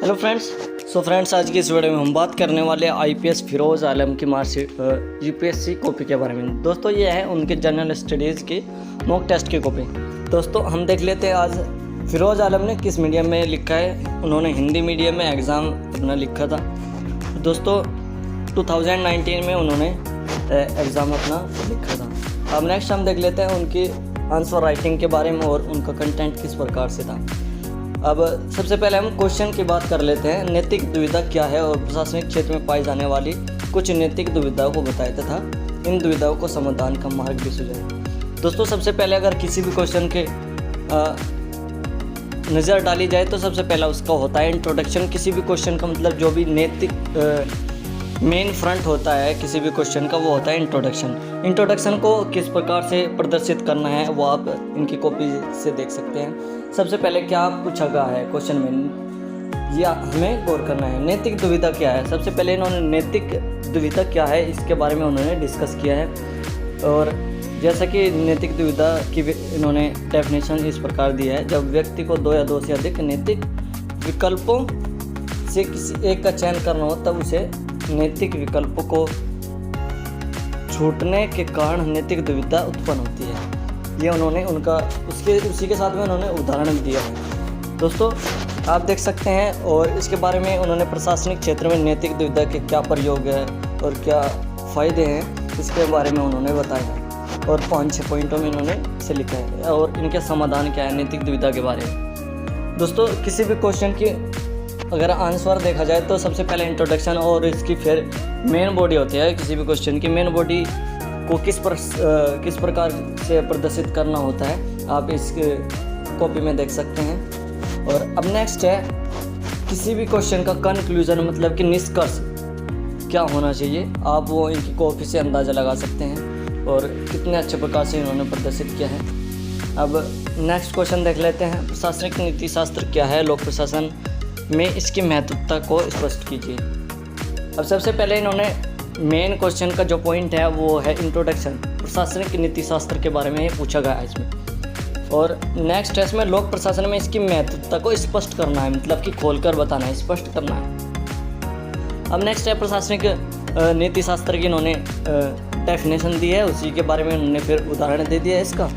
Hello friends, आज की इस वीडियो में हम बात करने वाले आईपीएस फिरोज़ आलम की मार्कशीट यूपीएससी कॉपी के बारे में। दोस्तों ये है उनके जनरल स्टडीज़ की मॉक टेस्ट की कॉपी। दोस्तों हम देख लेते हैं आज फिरोज़ आलम ने किस मीडियम में लिखा है। उन्होंने हिंदी मीडियम में एग्ज़ाम अपना लिखा था। दोस्तों 2019 में उन्होंने एग्ज़ाम अपना लिखा था। अब नेक्स्ट हम देख लेते हैं उनकी आंसर राइटिंग के बारे में और उनका कंटेंट किस प्रकार से था। अब सबसे पहले हम क्वेश्चन की बात कर लेते हैं। नैतिक दुविधा क्या है और प्रशासनिक क्षेत्र में पाई जाने वाली कुछ नैतिक दुविधाओं को बताया तथा इन दुविधाओं को समाधान का मार्ग भी सुझाया। दोस्तों सबसे पहले अगर किसी भी क्वेश्चन के नज़र डाली जाए तो सबसे पहला उसका होता है इंट्रोडक्शन। किसी भी क्वेश्चन का मतलब जो भी नैतिक मेन फ्रंट होता है किसी भी क्वेश्चन का वो होता है इंट्रोडक्शन। इंट्रोडक्शन को किस प्रकार से प्रदर्शित करना है वो आप इनकी कॉपी से देख सकते हैं। सबसे पहले क्या पूछा गया है क्वेश्चन में, यह हमें गौर करना है। नैतिक दुविधा क्या है, सबसे पहले इन्होंने नैतिक दुविधा क्या है इसके बारे में उन्होंने डिस्कस किया है। और जैसा कि नैतिक दुविधा की इन्होंने डेफिनेशन इस प्रकार दी है, जब व्यक्ति को दो या दो से अधिक नैतिक विकल्पों से किसी एक का चयन करना हो तब उसे नैतिक विकल्पों को छूटने के कारण नैतिक दुविधा उत्पन्न होती है। ये उन्होंने उनका उसी के साथ में उन्होंने उदाहरण दिया है। दोस्तों आप देख सकते हैं और इसके बारे में उन्होंने प्रशासनिक क्षेत्र में नैतिक दुविधा के क्या प्रयोग है और क्या फ़ायदे हैं इसके बारे में उन्होंने बताया है और 5-6 पॉइंटों में इन्होंने इसे लिखा है और इनके समाधान क्या है नैतिक दुविधा के बारे में। दोस्तों किसी भी क्वेश्चन की अगर आंसर देखा जाए तो सबसे पहले इंट्रोडक्शन और इसकी फिर मेन बॉडी होती है। किसी भी क्वेश्चन की मेन बॉडी को किस प्रकार से प्रदर्शित करना होता है आप इस कॉपी में देख सकते हैं। और अब नेक्स्ट है किसी भी क्वेश्चन का कंक्लूजन मतलब कि निष्कर्ष क्या होना चाहिए, आप वो इनकी कॉपी से अंदाज़ा लगा सकते हैं और कितने अच्छे प्रकार से इन्होंने प्रदर्शित किया है। अब नेक्स्ट क्वेश्चन देख लेते हैं, प्रशासनिक नीति शास्त्र क्या है, लोक प्रशासन में इसकी महत्वता को स्पष्ट कीजिए। अब सबसे पहले इन्होंने मेन क्वेश्चन का जो पॉइंट है वो है इंट्रोडक्शन, प्रशासनिक नीति शास्त्र के बारे में पूछा गया है इसमें। और नेक्स्ट है इसमें लोक प्रशासन में इसकी महत्वता को स्पष्ट करना है, मतलब कि खोलकर बताना है, स्पष्ट करना है। अब नेक्स्ट है प्रशासनिक नीति शास्त्र की इन्होंने डेफिनेशन दी है, उसी के बारे में उन्होंने फिर उदाहरण दे दिया है इसका।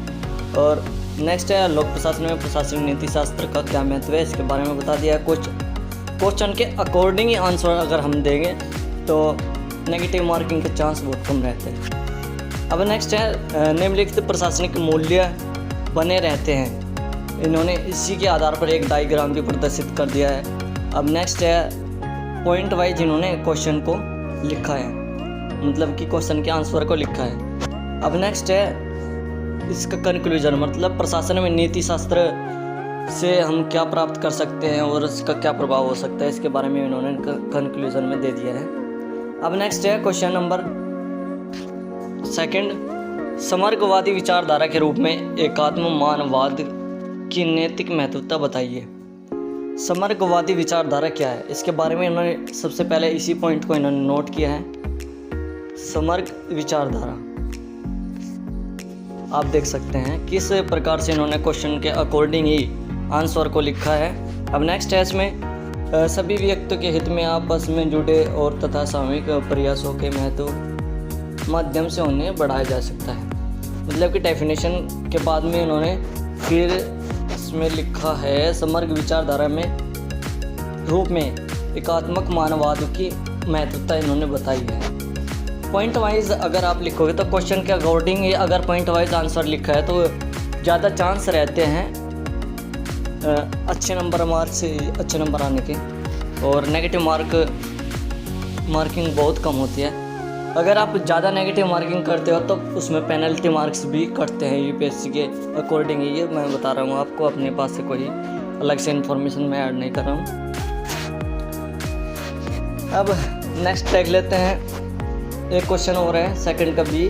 और नेक्स्ट है लोक प्रशासन में प्रशासनिक नीति शास्त्र का क्या महत्व है इसके बारे में बता दिया है। कुछ क्वेश्चन के अकॉर्डिंग ही आंसर अगर हम देंगे तो नेगेटिव मार्किंग के चांस बहुत कम रहते हैं। अब नेक्स्ट है निम्नलिखित प्रशासनिक मूल्य बने रहते हैं, इन्होंने इसी के आधार पर एक डायग्राम भी प्रदर्शित कर दिया है। अब नेक्स्ट है पॉइंट वाइज इन्होंने क्वेश्चन को लिखा है, मतलब कि क्वेश्चन के आंसर को लिखा है। अब नेक्स्ट है इसका कंक्लूजन, मतलब प्रशासन में नीति शास्त्र से हम क्या प्राप्त कर सकते हैं और इसका क्या प्रभाव हो सकता है इसके बारे में इन्होंने कंक्लूजन में दे दिया है। अब नेक्स्ट है क्वेश्चन नंबर 2, समर्गवादी विचारधारा के रूप में एकात्म मानववाद की नैतिक महत्वता बताइए। समर्गवादी विचारधारा क्या है इसके बारे में इन्होंने सबसे पहले इसी पॉइंट को इन्होंने नोट किया है। समर्ग विचारधारा आप देख सकते हैं किस प्रकार से इन्होंने क्वेश्चन के अकॉर्डिंग ही आंसर को लिखा है। अब नेक्स्ट है इसमें सभी व्यक्तियों के हित में आपस में जुड़े और तथा सामूहिक प्रयासों के महत्व माध्यम से उन्हें बढ़ाया जा सकता है, मतलब कि डेफिनेशन के बाद में इन्होंने फिर इसमें लिखा है समग्र विचारधारा में रूप में एकात्मक मानववाद की महत्वता इन्होंने बताई है। पॉइंट वाइज अगर आप लिखोगे तो क्वेश्चन के अकॉर्डिंग अगर पॉइंट वाइज आंसर लिखा है तो ज़्यादा चांस रहते हैं अच्छे नंबर आने के, और नेगेटिव मार्किंग बहुत कम होती है। अगर आप ज़्यादा नेगेटिव मार्किंग करते हो तो उसमें पेनल्टी मार्क्स भी कटते हैं यूपीएससी के अकॉर्डिंग। ये मैं बता रहा हूँ आपको, अपने पास से कोई अलग से इन्फॉर्मेशन मैं ऐड नहीं कर रहा हूँ। अब नेक्स्ट देख लेते हैं, एक क्वेश्चन और है सेकंड का बी,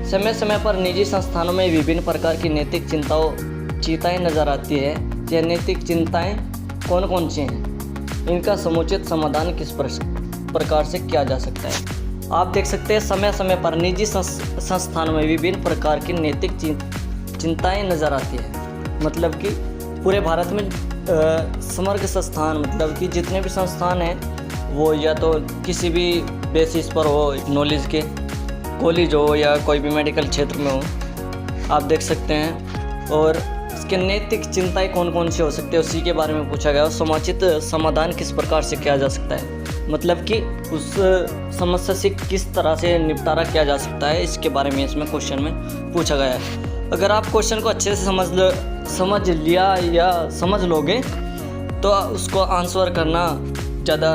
समय समय पर निजी संस्थानों में विभिन्न प्रकार की नैतिक चिंताएं नजर आती है। ये नैतिक चिंताएं कौन कौन सी हैं, इनका समुचित समाधान किस प्रकार से किया जा सकता है। आप देख सकते हैं समय समय पर निजी संस्थानों में विभिन्न प्रकार की नैतिक चिंताएं नजर आती है, मतलब कि पूरे भारत में समग्र संस्थान मतलब कि जितने भी संस्थान हैं वो या तो किसी भी बेसिस पर हो, नॉलेज के कॉलेज हो या कोई भी मेडिकल क्षेत्र में हो, आप देख सकते हैं। और इसके नैतिक चिंताएं कौन कौन सी हो सकती है उसी के बारे में पूछा गया। समुचित समाधान किस प्रकार से किया जा सकता है, मतलब कि उस समस्या से किस तरह से निपटारा किया जा सकता है, इसके बारे में इसमें क्वेश्चन में पूछा गया है। अगर आप क्वेश्चन को अच्छे से समझ लिया या समझ लोगे तो उसको आंसर करना ज़्यादा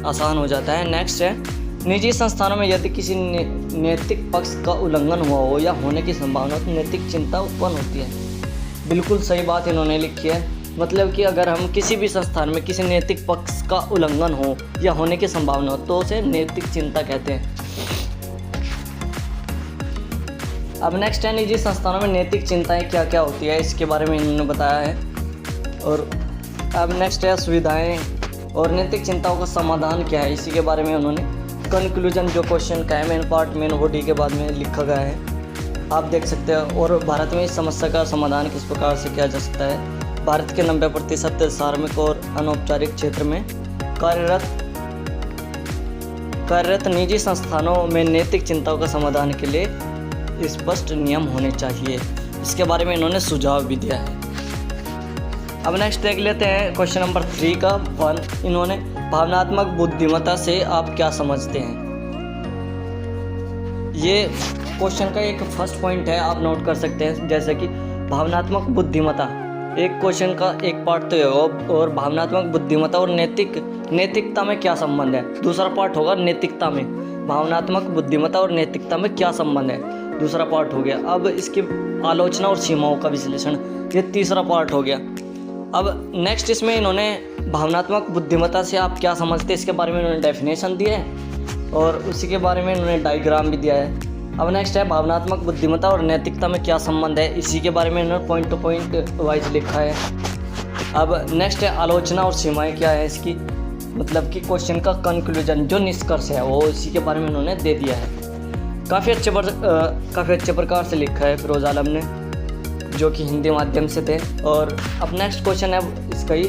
आसान हो जाता है। नेक्स्ट है, निजी संस्थानों में यदि किसी नैतिक पक्ष का उल्लंघन हुआ हो या होने की संभावना तो नैतिक चिंता उत्पन्न होती है। बिल्कुल सही बात इन्होंने लिखी है, मतलब कि अगर हम किसी भी संस्थान में किसी नैतिक पक्ष का उल्लंघन हो या होने की संभावना हो तो उसे नैतिक चिंता कहते हैं। अब नेक्स्ट है, निजी संस्थानों में नैतिक चिंताएं क्या क्या होती है, इसके बारे में इन्होंने बताया है। और अब नेक्स्ट है, सुविधाएं और नैतिक चिंताओं का समाधान क्या है, इसी के बारे में उन्होंने कंक्लूजन जो क्वेश्चन का है मेन पार्ट मेन बॉडी के बाद में लिखा गया है, आप देख सकते हैं। और भारत में इस समस्या का समाधान किस प्रकार से किया जा सकता है। भारत के 90% सार्वजनिक और अनौपचारिक क्षेत्र में कार्यरत निजी संस्थानों में नैतिक चिंताओं का समाधान के लिए स्पष्ट नियम होने चाहिए, इसके बारे में इन्होंने सुझाव भी दिया है। अब नेक्स्ट देख लेते हैं क्वेश्चन नंबर 3 का 1। इन्होंने भावनात्मक बुद्धिमत्ता से आप क्या समझते हैं, ये क्वेश्चन का एक फर्स्ट पॉइंट है, आप नोट कर सकते हैं। जैसे कि भावनात्मक बुद्धिमत्ता एक क्वेश्चन का एक पार्ट तो होगा, और भावनात्मक बुद्धिमत्ता और नैतिकता में क्या संबंध है, दूसरा पार्ट होगा नैतिकता में। भावनात्मक बुद्धिमत्ता और नैतिकता में क्या संबंध है, दूसरा पार्ट हो गया। अब इसकी आलोचना और सीमाओं का विश्लेषण, ये तीसरा पार्ट हो गया। अब नेक्स्ट इसमें इन्होंने भावनात्मक बुद्धिमत्ता से आप क्या समझते हैं, इसके बारे में इन्होंने डेफिनेशन दिया है और उसी के बारे में इन्होंने डायग्राम भी दिया है। अब नेक्स्ट है, भावनात्मक बुद्धिमत्ता और नैतिकता में क्या संबंध है, इसी के बारे में इन्होंने पॉइंट टू पॉइंट वाइज लिखा है। अब नेक्स्ट है, आलोचना और सीमाएँ क्या है इसकी, मतलब कि क्वेश्चन का कंक्लूजन जो निष्कर्ष है वो इसी के बारे में इन्होंने दे दिया है। काफ़ी अच्छे प्रकार से लिखा है फिरोज आलम ने, जो कि हिंदी माध्यम से थे। और अब नेक्स्ट क्वेश्चन है इसका ही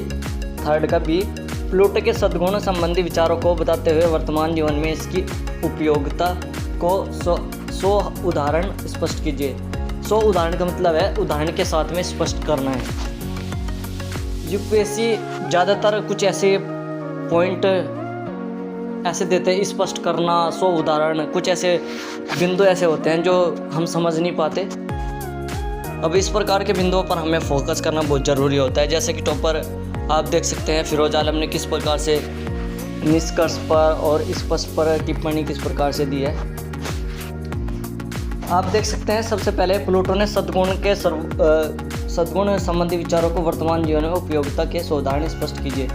थर्ड का भी, प्लूटो के सद्गुण संबंधी विचारों को बताते हुए वर्तमान जीवन में इसकी उपयोगिता को 100 उदाहरण स्पष्ट कीजिए। 100 उदाहरण का मतलब है उदाहरण के साथ में स्पष्ट करना है। यूपीएससी ज़्यादातर कुछ ऐसे पॉइंट ऐसे देते हैं, स्पष्ट करना, 100 उदाहरण, कुछ ऐसे बिंदु ऐसे होते हैं जो हम समझ नहीं पाते। अब इस प्रकार के बिंदुओं पर हमें फोकस करना बहुत ज़रूरी होता है। जैसे कि टॉपर आप देख सकते हैं फिरोज आलम ने किस प्रकार से निष्कर्ष पर और स्पष्ट पर टिप्पणी किस प्रकार से दी है, आप देख सकते हैं। सबसे पहले प्लूटो ने सद्गुण संबंधी विचारों को वर्तमान जीवन में उपयोगिता के 100 उदाहरण स्पष्ट कीजिए।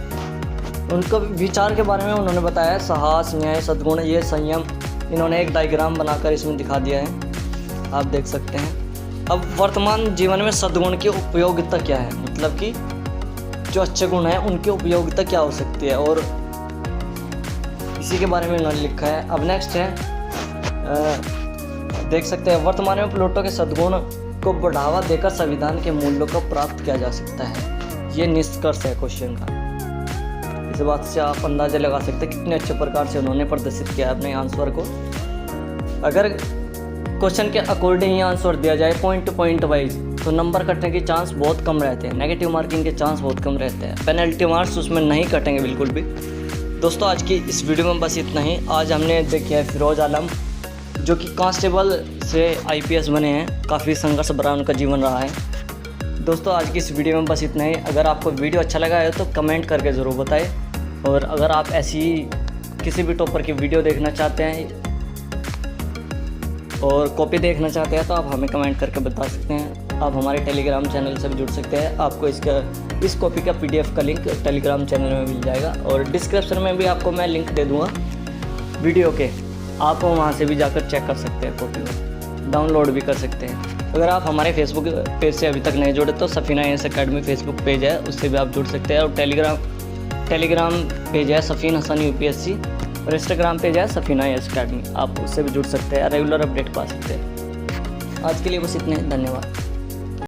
उनका विचार के बारे में उन्होंने बताया साहस, न्याय, सद्गुण, ये संयम, इन्होंने एक डायग्राम बनाकर इसमें दिखा दिया है, आप देख सकते हैं। अब वर्तमान जीवन में सद्गुण की उपयोगिता क्या है, मतलब कि जो अच्छे गुण हैं उनकी उपयोगिता क्या हो सकती है, और इसी के बारे में उन्होंने लिखा है। अब नेक्स्ट है, देख सकते हैं वर्तमान में प्लूटो के सद्गुण को बढ़ावा देकर संविधान के मूल्यों को प्राप्त किया जा सकता है, ये निष्कर्ष है क्वेश्चन का। इस बात से आप अंदाजा लगा सकते हैं कितने अच्छे प्रकार से उन्होंने प्रदर्शित किया अपने आंसर को। अगर क्वेश्चन के अकॉर्डिंग ही आंसर दिया जाए पॉइंट टू पॉइंट वाइज तो नंबर कटने के चांस बहुत कम रहते हैं, नेगेटिव मार्किंग के चांस बहुत कम रहते हैं, पेनल्टी मार्क्स उसमें नहीं कटेंगे बिल्कुल भी। दोस्तों आज की इस वीडियो में बस इतना ही। आज हमने देखा है फिरोज आलम जो कि कांस्टेबल से IPS बने हैं, काफ़ी संघर्ष भरा उनका जीवन रहा है। दोस्तों आज की इस वीडियो में बस इतना ही। अगर आपको वीडियो अच्छा लगा है तो कमेंट करके ज़रूर बताएं, और अगर आप ऐसी किसी भी टॉपर की वीडियो देखना चाहते हैं और कॉपी देखना चाहते हैं तो आप हमें कमेंट करके बता सकते हैं। आप हमारे टेलीग्राम चैनल से भी जुड़ सकते हैं, आपको इस कॉपी का PDF का लिंक टेलीग्राम चैनल में मिल जाएगा, और डिस्क्रिप्शन में भी आपको मैं लिंक दे दूँगा वीडियो के, आप वहाँ से भी जाकर चेक कर सकते हैं, कॉपी को डाउनलोड भी कर सकते हैं। अगर आप हमारे फेसबुक पेज से अभी तक नहीं जुड़े तो Safina IAS academy Facebook page है, उससे भी आप जुड़ सकते हैं। और टेलीग्राम पेज है सफ़ीन हसन UPSC, और इंस्टाग्राम पेज है सफीना IAS अकेडमी, आप उससे भी जुड़ सकते हैं, रेगुलर अपडेट पा सकते हैं। आज के लिए बस इतने, धन्यवाद।